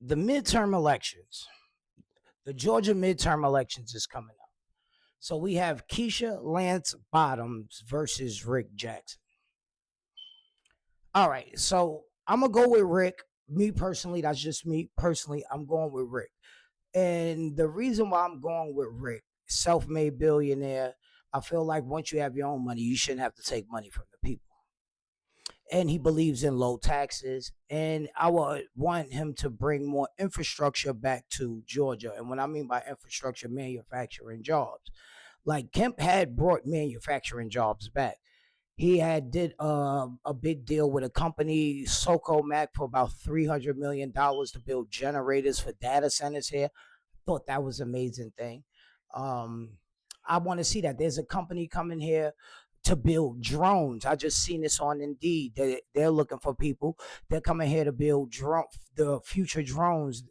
the midterm elections, the Georgia midterm elections is coming up. So we have Keisha Lance Bottoms versus Rick Jackson. All right, so I'm gonna go with Rick. Me personally, that's just me personally. I'm going with Rick, and the reason why I'm going with Rick, self-made billionaire. I feel like once you have your own money, you shouldn't have to take money from the people. And he believes in low taxes. And I would want him to bring more infrastructure back to Georgia. And what I mean by infrastructure, manufacturing jobs. Like Kemp had brought manufacturing jobs back. He had did a big deal with a company, Soco Mac, for about $300 million to build generators for data centers here. Thought that was an amazing thing. Um, I want to see that. There's a company coming here to build drones. I just seen this on Indeed. They're looking for people. They're coming here to build the future drones.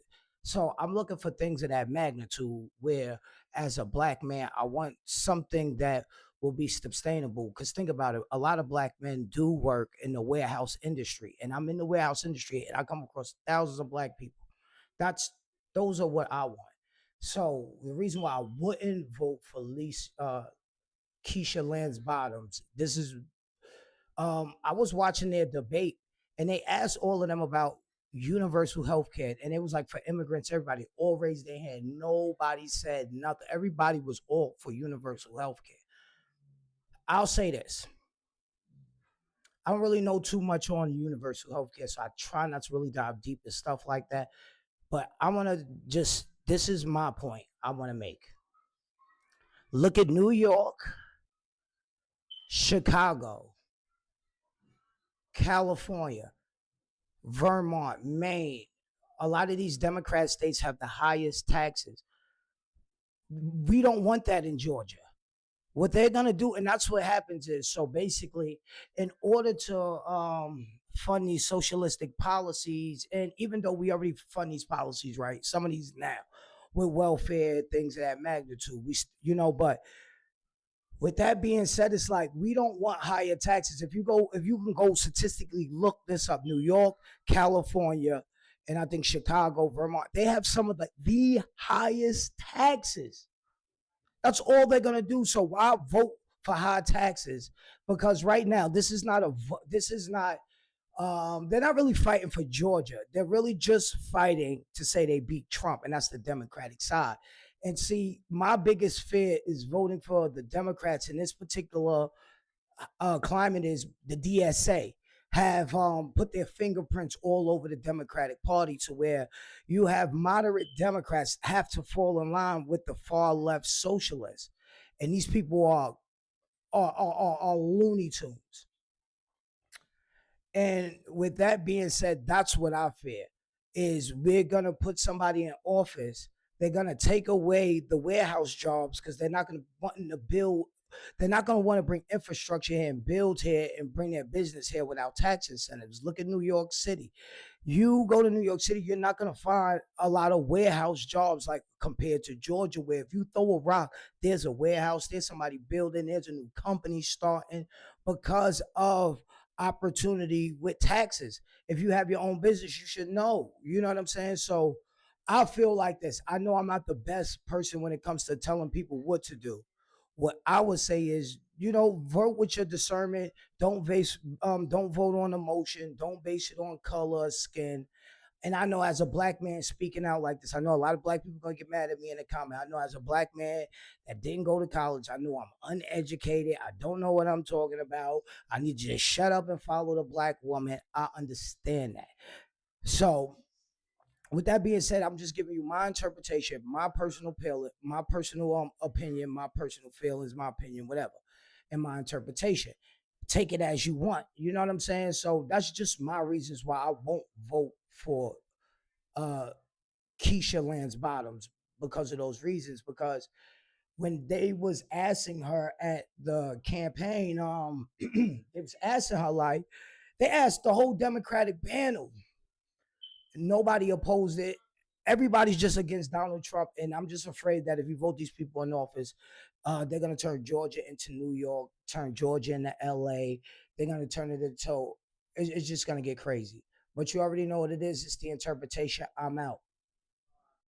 So I'm looking for things of that magnitude where, as a black man, I want something that will be sustainable. Because think about it, a lot of black men do work in the warehouse industry, and I'm in the warehouse industry, and I come across thousands of black people. That's those are what I want. So the reason why I wouldn't vote for Keisha Lance Bottoms, this is I was watching their debate and they asked all of them about universal health care. And it was like for immigrants, everybody all raised their hand. Nobody said nothing. Everybody was all for universal health care. I'll say this. I don't really know too much on universal health care, so I try not to really dive deep in stuff like that. But I want to just, this is my point I want to make. Look at New York, Chicago, California, Vermont, Maine. A lot of these Democrat states have the highest taxes. We don't want that in Georgia. What they're going to do, and that's what happens is, so basically, in order to fund these socialistic policies, and even though we already fund these policies, right, some of these now, with welfare, things of that magnitude, but with that being said, it's like we don't want higher taxes. If you can go statistically look this up, New York, California, and I think Chicago, Vermont, they have some of the highest taxes. That's all they're gonna do. So why vote for high taxes? Because right now, they're not really fighting for Georgia. They're really just fighting to say they beat Trump, and that's the Democratic side. And see, my biggest fear is voting for the Democrats in this particular climate is the DSA have put their fingerprints all over the Democratic Party to where you have moderate Democrats have to fall in line with the far left socialists. And these people are Looney Tunes. And with that being said, that's what I fear is we're going to put somebody in office. They're going to take away the warehouse jobs because they're not going to want to build. They're not going to want to bring infrastructure here and build here and bring their business here without tax incentives. Look at New York City. You go to New York City, you're not going to find a lot of warehouse jobs like compared to Georgia, where if you throw a rock, there's a warehouse, there's somebody building, there's a new company starting because of opportunity with taxes. If you have your own business, you should know. You know what I'm saying? So I feel like this. I know I'm not the best person when it comes to telling people what to do. What I would say is, vote with your discernment. Don't vote on emotion. Don't base it on color, skin. And I know as a black man speaking out like this, I know a lot of black people are going to get mad at me in the comment. I know as a black man that didn't go to college, I know I'm uneducated. I don't know what I'm talking about. I need you to shut up and follow the black woman. I understand that. So with that being said, I'm just giving you my interpretation, my personal opinion, my personal feelings, my opinion, whatever, and my interpretation. Take it as you want. You know what I'm saying? So that's just my reasons why I won't vote for Keisha Lance Bottoms because of those reasons. Because when they was asking her at the campaign, they was asking her like, they asked the whole Democratic panel. Nobody opposed it. Everybody's just against Donald Trump, and I'm just afraid that if you vote these people in office, they're gonna turn Georgia into New York, turn Georgia into LA. They're gonna turn it into. It's just gonna get crazy. But you already know what it is. It's the interpretation. I'm out.